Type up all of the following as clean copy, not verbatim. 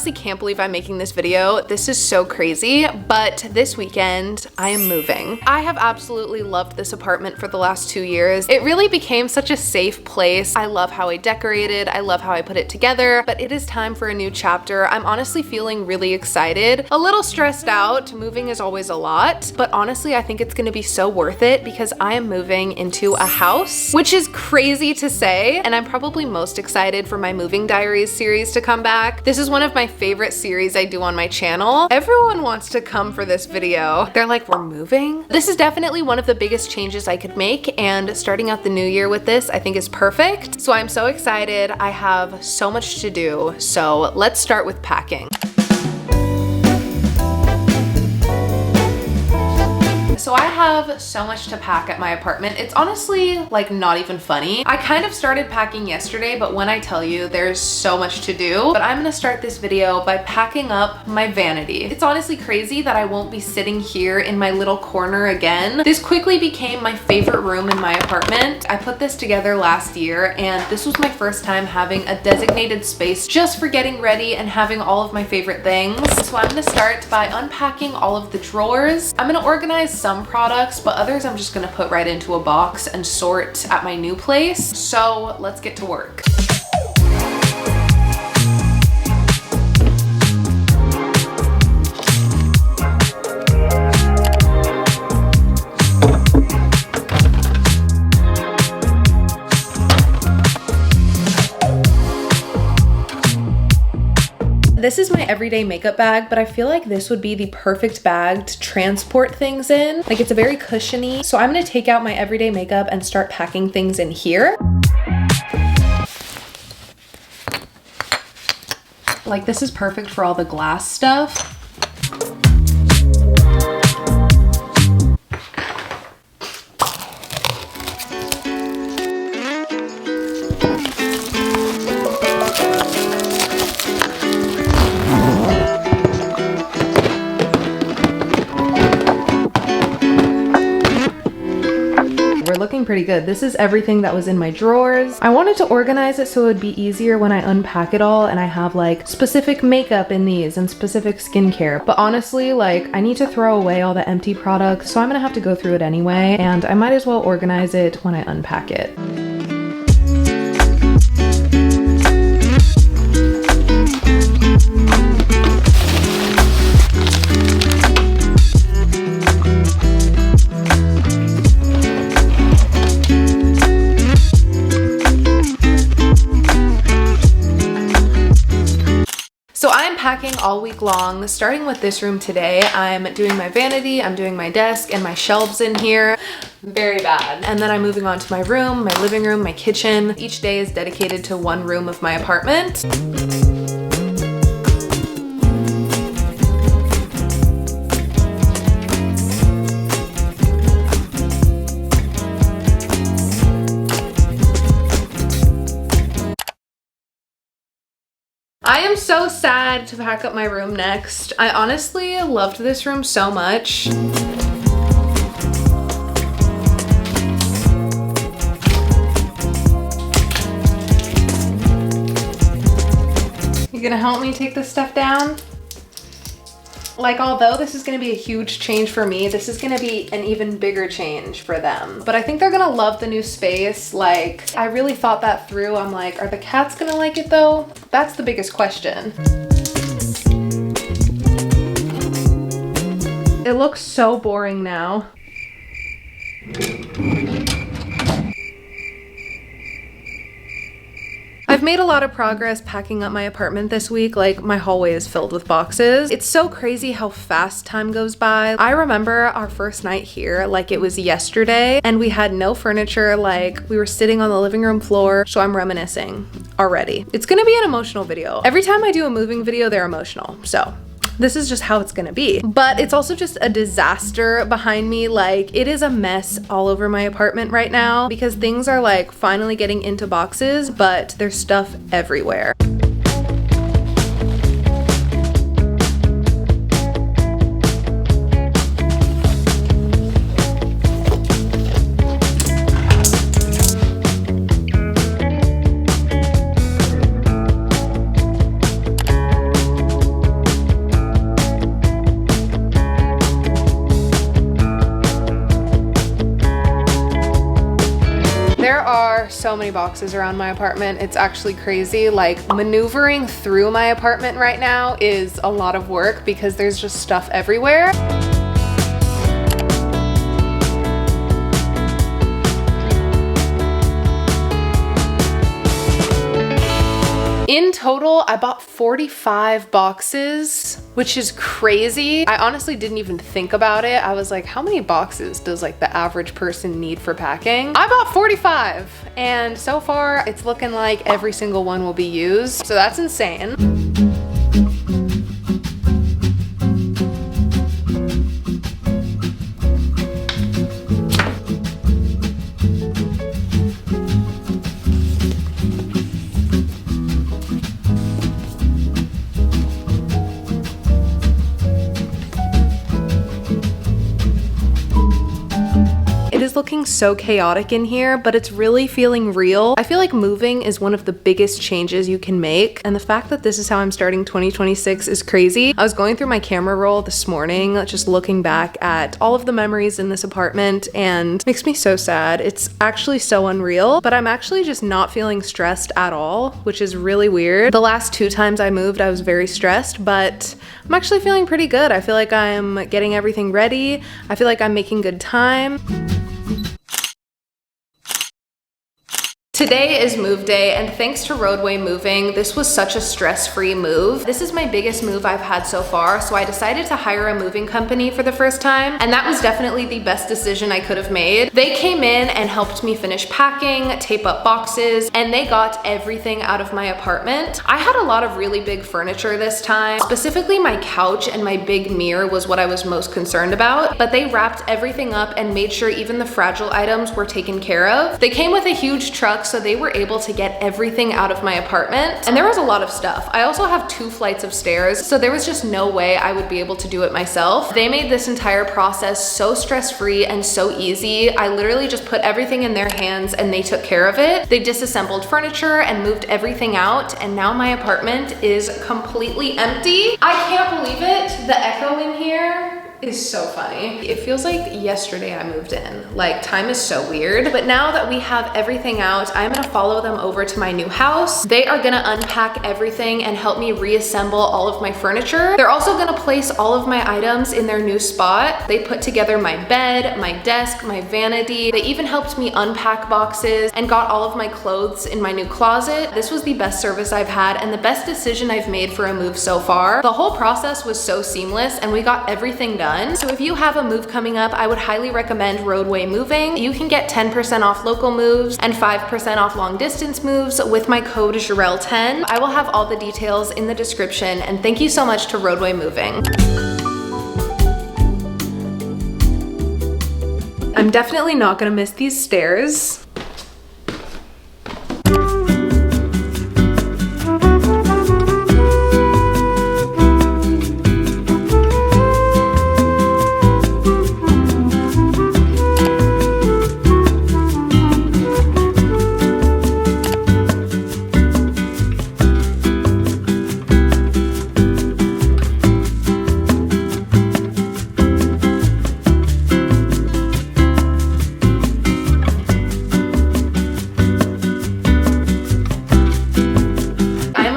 honestly can't believe I'm making this video. This is so crazy, but this weekend I am moving. I have absolutely loved this apartment for the last 2 years. It really became such a safe place. I love how I decorated. I love how I put it together, but it is time for a new chapter. I'm honestly feeling really excited, a little stressed out. Moving is always a lot, but honestly, I think it's gonna be so worth it because I am moving into a house, which is crazy to say, and I'm probably most excited for my Moving Diaries series to come back. This is one of my favorite series I do on my channel. Everyone wants to come for this video. They're like, we're moving? This is definitely one of the biggest changes I could make, and starting out the new year with this I think is perfect. So I'm so excited. I have so much to do, so let's start with packing. So I have so much to pack at my apartment. It's honestly like not even funny. I kind of started packing yesterday, but when I tell you there's so much to do, but I'm gonna start this video by packing up my vanity. It's honestly crazy that I won't be sitting here in my little corner again. This quickly became my favorite room in my apartment. I put this together last year, and this was my first time having a designated space just for getting ready and having all of my favorite things. So I'm gonna start by unpacking all of the drawers. I'm gonna organize some products, but others I'm just gonna put right into a box and sort at my new place. So let's get to work. This is my everyday makeup bag, but I feel like this would be the perfect bag to transport things in. Like, it's a very cushiony. So I'm gonna take out my everyday makeup and start packing things in here. Like, this is perfect for all the glass stuff. Looking pretty good. This is everything that was in my drawers. I wanted to organize it so it would be easier when I unpack it all and I have like specific makeup in these and specific skincare. But honestly, like, I need to throw away all the empty products, so I'm gonna have to go through it anyway, and I might as well organize it when I unpack it. So I'm packing all week long, starting with this room today. I'm doing my vanity, I'm doing my desk and my shelves in here. Very bad. And then I'm moving on to my room, my living room, my kitchen. Each day is dedicated to one room of my apartment. I am so sad to pack up my room next. I honestly loved this room so much. You gonna help me take this stuff down? Like, although this is gonna be a huge change for me, this is gonna be an even bigger change for them. But I think they're gonna love the new space. Like, I really thought that through. I'm like, are the cats gonna like it though? That's the biggest question. It looks so boring now. I've made a lot of progress packing up my apartment this week. Like, my hallway is filled with boxes. It's so crazy how fast time goes by. I remember our first night here like it was yesterday, and we had no furniture. Like, we were sitting on the living room floor, so I'm reminiscing already. It's gonna be an emotional video. Every time I do a moving video, they're emotional, so this is just how it's gonna be. But it's also just a disaster behind me. Like, it is a mess all over my apartment right now because things are like finally getting into boxes, but there's stuff everywhere. are so many boxes around my apartment. It's actually crazy. Like, maneuvering through my apartment right now is a lot of work because there's just stuff everywhere. In total, I bought 45 boxes, which is crazy. I honestly didn't even think about it. I was like, how many boxes does like the average person need for packing? I bought 45, and so far it's looking like every single one will be used. So that's insane. It is looking so chaotic in here, but it's really feeling real. I feel like moving is one of the biggest changes you can make, and the fact that this is how I'm starting 2026 is crazy. I was going through my camera roll this morning, just looking back at all of the memories in this apartment, and it makes me so sad. It's actually so unreal, but I'm actually just not feeling stressed at all, which is really weird. The last 2 times I moved, I was very stressed, but I'm actually feeling pretty good. I feel like I'm getting everything ready. I feel like I'm making good time. Today is move day, and thanks to Roadway Moving, this was such a stress-free move. This is my biggest move I've had so far, so I decided to hire a moving company for the first time, and that was definitely the best decision I could have made. They came in and helped me finish packing, tape up boxes, and they got everything out of my apartment. I had a lot of really big furniture this time. Specifically, my couch and my big mirror was what I was most concerned about, but they wrapped everything up and made sure even the fragile items were taken care of. They came with a huge truck, so they were able to get everything out of my apartment. And there was a lot of stuff. I also have 2 flights of stairs, so there was just no way I would be able to do it myself. They made this entire process so stress-free and so easy. I literally just put everything in their hands and they took care of it. They disassembled furniture and moved everything out, and now my apartment is completely empty. I can't believe it. The echo in here is so funny. It feels like yesterday I moved in. Like, time is so weird. But now that we have everything out, I'm gonna follow them over to my new house. They are gonna unpack everything and help me reassemble all of my furniture. They're also gonna place all of my items in their new spot. They put together my bed, my desk, my vanity. They even helped me unpack boxes and got all of my clothes in my new closet. This was the best service I've had and the best decision I've made for a move so far. The whole process was so seamless and we got everything done. So if you have a move coming up, I would highly recommend Roadway Moving. You can get 10% off local moves and 5% off long distance moves with my code Jarell10. I will have all the details in the description, and thank you so much to Roadway Moving. I'm definitely not gonna miss these stairs.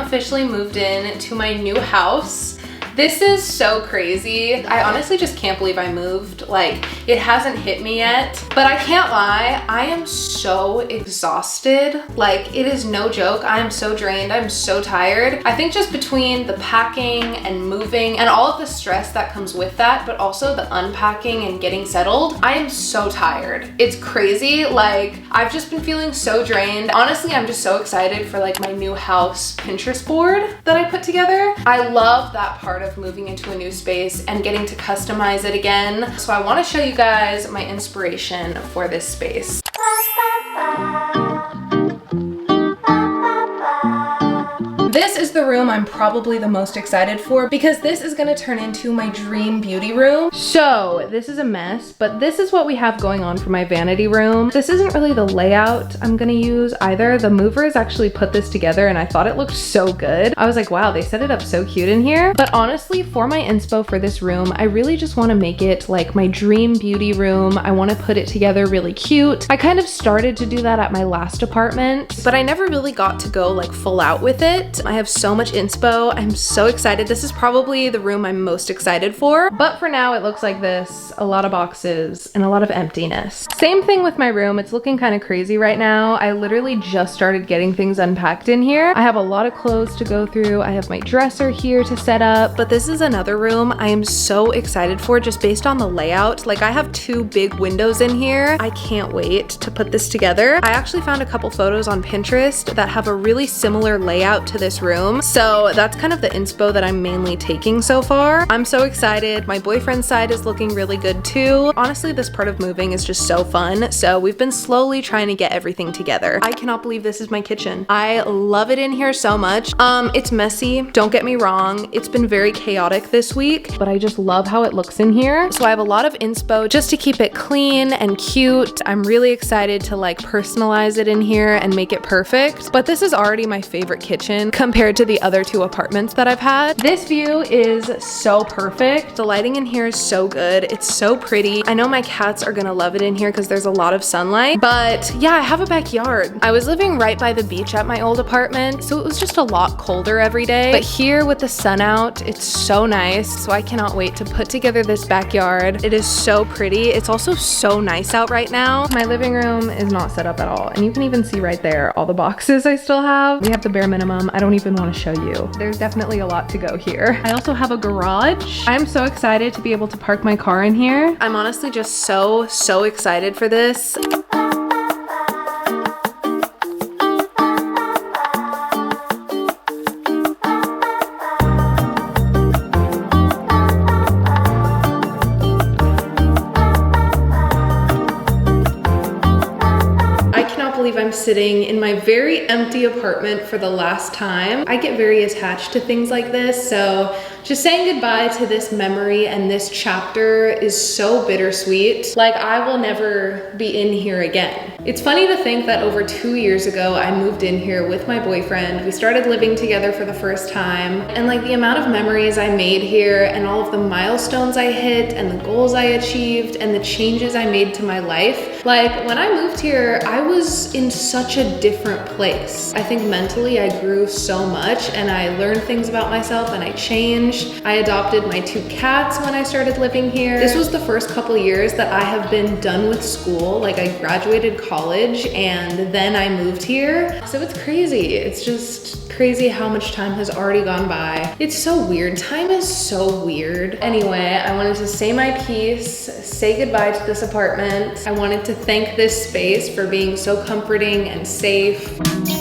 Officially moved in to my new house. This is so crazy. I honestly just can't believe I moved. Like, it hasn't hit me yet, but I can't lie, I am so exhausted. Like, it is no joke. I am so drained. I'm so tired. I think just between the packing and moving and all of the stress that comes with that, but also the unpacking and getting settled, I am so tired. It's crazy. Like, I've just been feeling so drained. Honestly, I'm just so excited for like my new house Pinterest board that I put together. I love that part of moving into a new space and getting to customize it again. So I want to show you guys my inspiration for this space. room. This is the room I'm probably the most excited for because this is gonna turn into my dream beauty room. So this is a mess, but this is what we have going on for my vanity room. This isn't really the layout I'm gonna use either. The movers actually put this together and I thought it looked so good. I was like, wow, they set it up so cute in here. But honestly, for my inspo for this room, I really just wanna make it like my dream beauty room. I wanna put it together really cute. I kind of started to do that at my last apartment, but I never really got to go like full out with it. I have so much inspo. I'm so excited. This is probably the room I'm most excited for. But for now, it looks like this. A lot of boxes and a lot of emptiness. Same thing with my room. It's looking kind of crazy right now. I literally just started getting things unpacked in here. I have a lot of clothes to go through. I have my dresser here to set up, but this is another room I am so excited for just based on the layout. Like I have two big windows in here. I can't wait to put this together. I actually found a couple photos on Pinterest that have a really similar layout to this room. So that's kind of the inspo that I'm mainly taking so far. I'm so excited. My boyfriend's side is looking really good too. Honestly, this part of moving is just so fun. So we've been slowly trying to get everything together. I cannot believe this is my kitchen. I love it in here so much. It's messy, don't get me wrong. It's been very chaotic this week, but I just love how it looks in here. So I have a lot of inspo just to keep it clean and cute. I'm really excited to like personalize it in here and make it perfect. But this is already my favorite kitchen compared to the other two apartments that I've had. This view is so perfect. The lighting in here is so good. It's so pretty. I know my cats are gonna love it in here because there's a lot of sunlight, but yeah, I have a backyard. I was living right by the beach at my old apartment, so it was just a lot colder every day. But here with the sun out, it's so nice. So I cannot wait to put together this backyard. It is so pretty. It's also so nice out right now. My living room is not set up at all. And you can even see right there all the boxes I still have. We have the bare minimum. I don't even want to show you. There's definitely a lot to go here. I also have a garage. I'm so excited to be able to park my car in here. I'm honestly just so excited for this. I'm sitting in my very empty apartment for the last time. I get very attached to things like this, so just saying goodbye to this memory and this chapter is so bittersweet. Like I will never be in here again. It's funny to think that over 2 years ago, I moved in here with my boyfriend. We started living together for the first time. And like the amount of memories I made here and all of the milestones I hit and the goals I achieved and the changes I made to my life. Like when I moved here, I was in such a different place. I think mentally I grew so much and I learned things about myself and I changed. I adopted my 2 cats when I started living here. This was the first couple years that I have been done with school. Like I graduated college and then I moved here. So it's crazy. It's just crazy how much time has already gone by. It's so weird. Time is so weird. Anyway, I wanted to say my piece, say goodbye to this apartment. I wanted to thank this space for being so comforting and safe.